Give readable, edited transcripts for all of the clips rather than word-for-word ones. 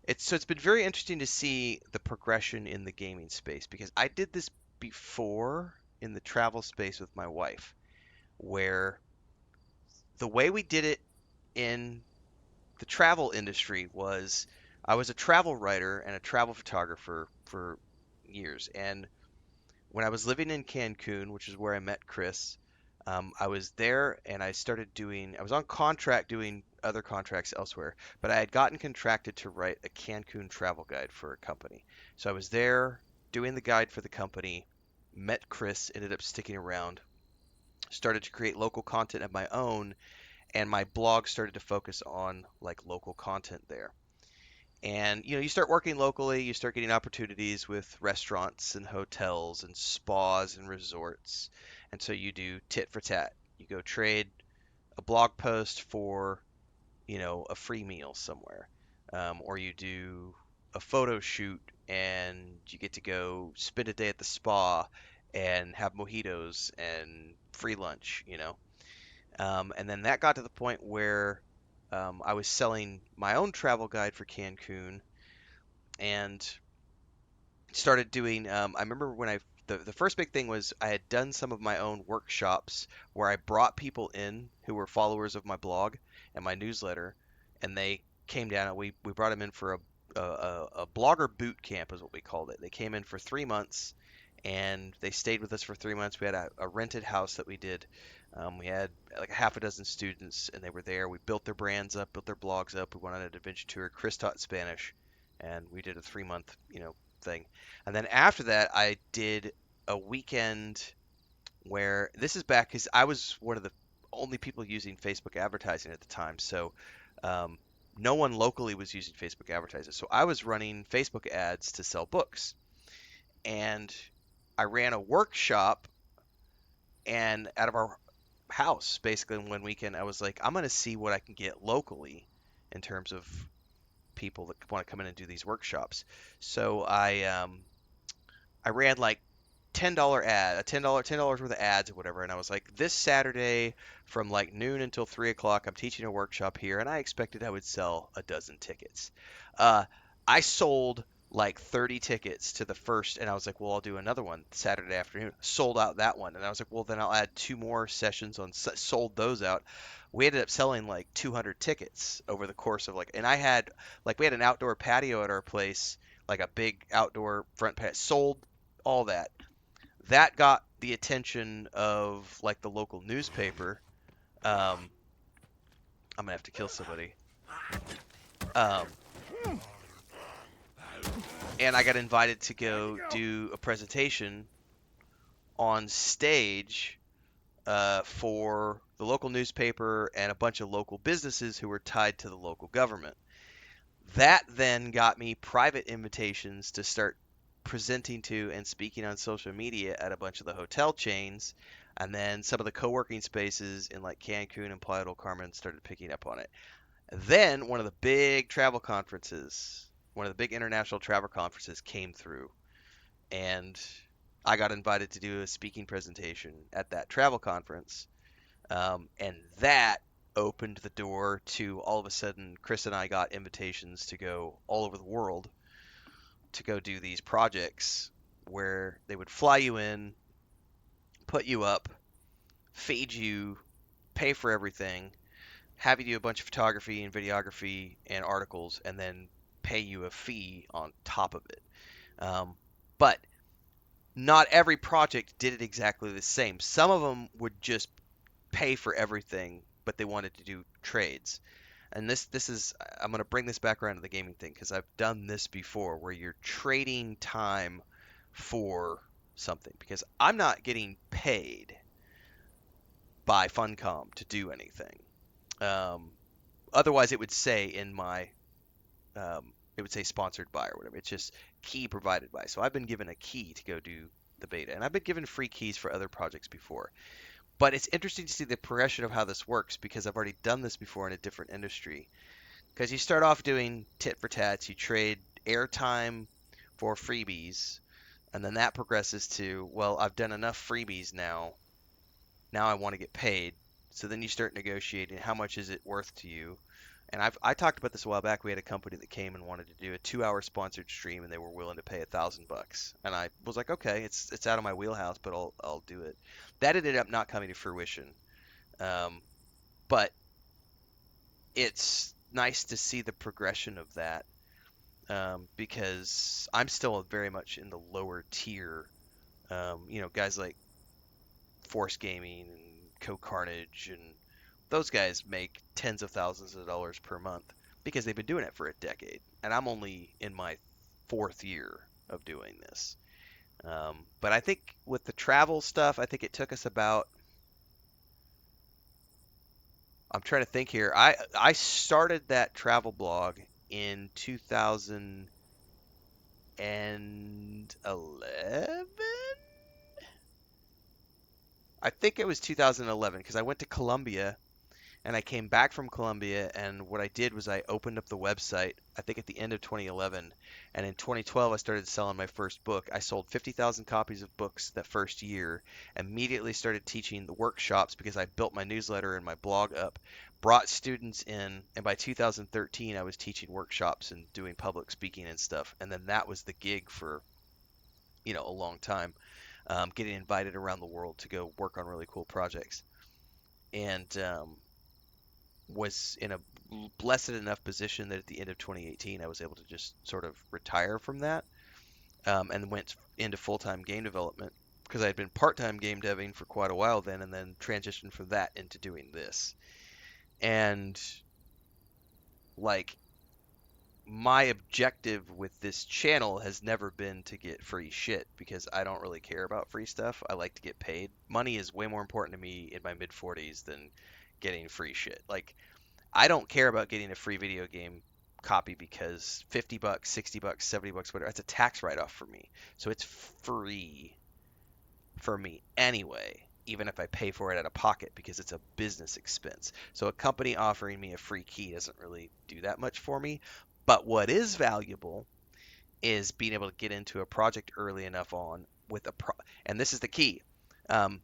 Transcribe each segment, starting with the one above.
it's been very interesting to see the progression in the gaming space because I did this before in the travel space with my wife, where the way we did it in the travel industry was I was a travel writer and a travel photographer for years. And when I was living in Cancun, which is where I met Chris, I was there and I was on contract doing other contracts elsewhere, but I had gotten contracted to write a Cancun travel guide for a company. So I was there doing the guide for the company, met Chris, ended up sticking around, started to create local content of my own, and my blog started to focus on like local content there. And you start working locally, you start getting opportunities with restaurants and hotels and spas and resorts. And so you do tit for tat. You go trade a blog post for, a free meal somewhere. Or you do a photo shoot and you get to go spend a day at the spa and have mojitos and free lunch. And then that got to the point where I was selling my own travel guide for Cancun and started doing. I remember when the first big thing was I had done some of my own workshops where I brought people in who were followers of my blog and my newsletter, and they came down and we brought them in for a blogger boot camp is what we called it. They came in for 3 months and they stayed with us for 3 months. We had a rented house that we did. We had like a half a dozen students, and they were there. We built their brands up, built their blogs up. We went on an adventure tour. Chris taught Spanish, and we did a 3 month, thing. And then after that, I did a weekend where this is back because I was one of the only people using Facebook advertising at the time. So um, no one locally was using Facebook advertising. So I was running Facebook ads to sell books. And I ran a workshop, and out of our house, basically, one weekend, I was like, I'm going to see what I can get locally in terms of people that want to come in and do these workshops. So I ran like $10 ad, a $10 worth of ads or whatever, and I was like, this Saturday from like noon until 3 o'clock, I'm teaching a workshop here, and I expected I would sell a dozen tickets. Uh, I sold like 30 tickets to the first, and I was like, well, I'll do another one Saturday afternoon. Sold out that one, and I was like, well, then I'll add two more sessions on. Sold those out. We ended up selling like 200 tickets over the course of like, and we had an outdoor patio at our place, like a big outdoor front patio. Sold all that. That got the attention of like the local newspaper. Um, I'm gonna have to kill somebody. Um, and I got invited to go do a presentation on stage for the local newspaper and a bunch of local businesses who were tied to the local government. That then got me private invitations to start presenting to and speaking on social media at a bunch of the hotel chains. And then some of the co-working spaces in like Cancun and Playa del Carmen started picking up on it. Then one of the big travel conferences, one of the big international travel conferences came through, and I got invited to do a speaking presentation at that travel conference. And that opened the door to all of a sudden, Chris and I got invitations to go all over the world to go do these projects where they would fly you in, put you up, feed you, pay for everything, have you do a bunch of photography and videography and articles, and then pay you a fee on top of it. But not every project did it exactly the same. Some of them would just pay for everything, but they wanted to do trades. And this is I'm going to bring this back around to the gaming thing because I've done this before where you're trading time for something because I'm not getting paid by Funcom to do anything. Um, Otherwise, it would say in my it would say sponsored by or whatever. It's just key provided by. So I've been given a key to go do the beta, and I've been given free keys for other projects before. But it's interesting to see the progression of how this works because I've already done this before in a different industry. Because you start off doing tit for tats, you trade airtime for freebies, and then that progresses to, well, I've done enough freebies now. Now I want to get paid. So then you start negotiating how much is it worth to you. And I talked about this a while back. We had a company that came and wanted to do a 2 hour sponsored stream, and they were willing to pay $1,000. And I was like, okay, it's out of my wheelhouse, but I'll do it. That ended up not coming to fruition. Um, but it's nice to see the progression of that, because I'm still very much in the lower tier. Guys like Force Gaming and Co Carnage and those guys make tens of thousands of dollars per month because they've been doing it for a decade, and I'm only in my fourth year of doing this. But I think with the travel stuff, I think it took us about. I'm trying to think here. I started that travel blog in 2011. I think it was 2011 because I went to Colombia and I came back from Colombia, and what I did was I opened up the website, I think at the end of 2011, and in 2012 I started selling my first book. I sold 50,000 copies of books that first year, immediately started teaching the workshops because I built my newsletter and my blog up, brought students in, and by 2013 I was teaching workshops and doing public speaking and stuff, and then that was the gig for, a long time, getting invited around the world to go work on really cool projects. And was in a blessed enough position that at the end of 2018 I was able to just sort of retire from that, and went into full-time game development because I had been part-time game deving for quite a while then, and then transitioned from that into doing this. And like my objective with this channel has never been to get free shit because I don't really care about free stuff. I like to get paid. Money is way more important to me in my mid 40s than getting free shit. Like I don't care about getting a free video game copy because $50, $60, $70, whatever, it's a tax write off for me. So it's free for me anyway, even if I pay for it out of pocket because it's a business expense. So a company offering me a free key doesn't really do that much for me. But what is valuable is being able to get into a project early enough on with and this is the key. Um,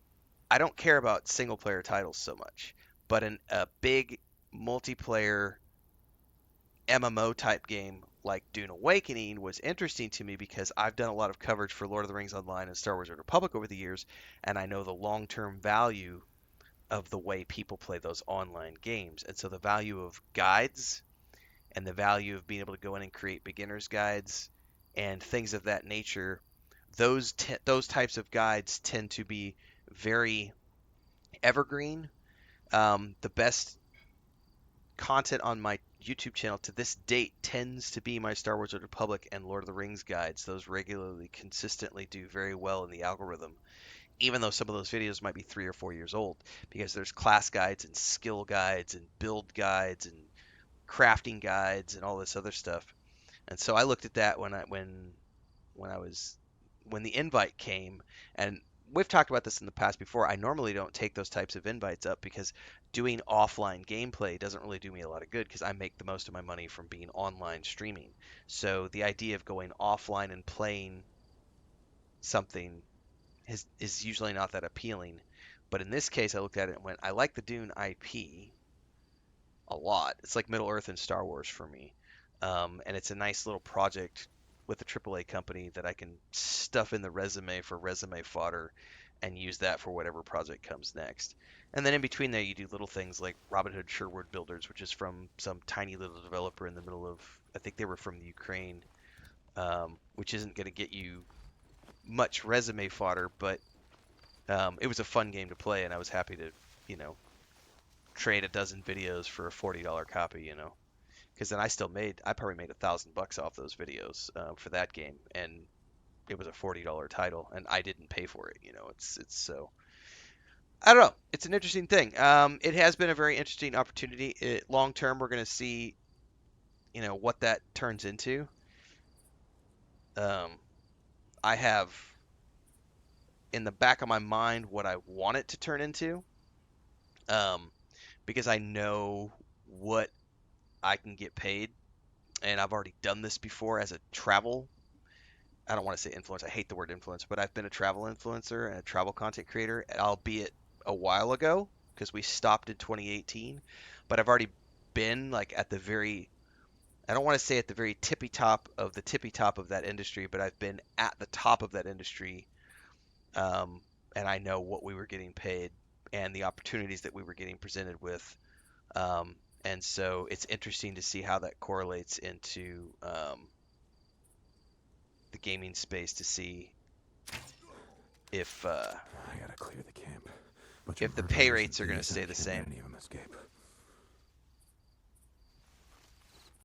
I don't care about single player titles so much, but a big multiplayer MMO type game like Dune Awakening was interesting to me because I've done a lot of coverage for Lord of the Rings Online and Star Wars: The Republic over the years, and I know the long-term value of the way people play those online games. And so the value of guides and the value of being able to go in and create beginner's guides and things of that nature, those types of guides tend to be very evergreen. The best content on my YouTube channel to this date tends to be my Star Wars: The Republic and Lord of the Rings guides. Those regularly, consistently do very well in the algorithm, even though some of those videos might be 3 or 4 years old, because there's class guides and skill guides and build guides and crafting guides and all this other stuff. And so I looked at that when I was when the invite came, and we've talked about this in the past before. I normally don't take those types of invites up because doing offline gameplay doesn't really do me a lot of good because I make the most of my money from being online streaming. So the idea of going offline and playing something is usually not that appealing. But in this case, I looked at it and went, I like the Dune IP a lot. It's like Middle Earth and Star Wars for me. And it's a nice little project with a AAA company that I can stuff in the resume for resume fodder and use that for whatever project comes next. And then in between there, you do little things like Robin Hood Sherwood Builders, which is from some tiny little developer in the middle of, I think they were from the Ukraine, which isn't going to get you much resume fodder, but it was a fun game to play, and I was happy to, you know, trade a dozen videos for a $40 copy, because then I probably made $1,000 off those videos for that game, and it was a $40 title, and I didn't pay for it. It's so I don't know. It's an interesting thing. It has been a very interesting opportunity. Long term, we're going to see, what that turns into. Um, I have in the back of my mind what I want it to turn into, um, because I know what I can get paid, and I've already done this before as a travel. I don't want to say influencer. I hate the word influencer, but I've been a travel influencer and a travel content creator, albeit a while ago because we stopped in 2018. But I've already been like at the very, I don't want to say at the very tippy top of the tippy top of that industry, but I've been at the top of that industry, um, and I know what we were getting paid and the opportunities that we were getting presented with. Um, and so it's interesting to see how that correlates into the gaming space to see if I gotta clear the camp. Bunch if of the pay murderers and rates are going to thieves, and I stay the can't let same. any of them escape.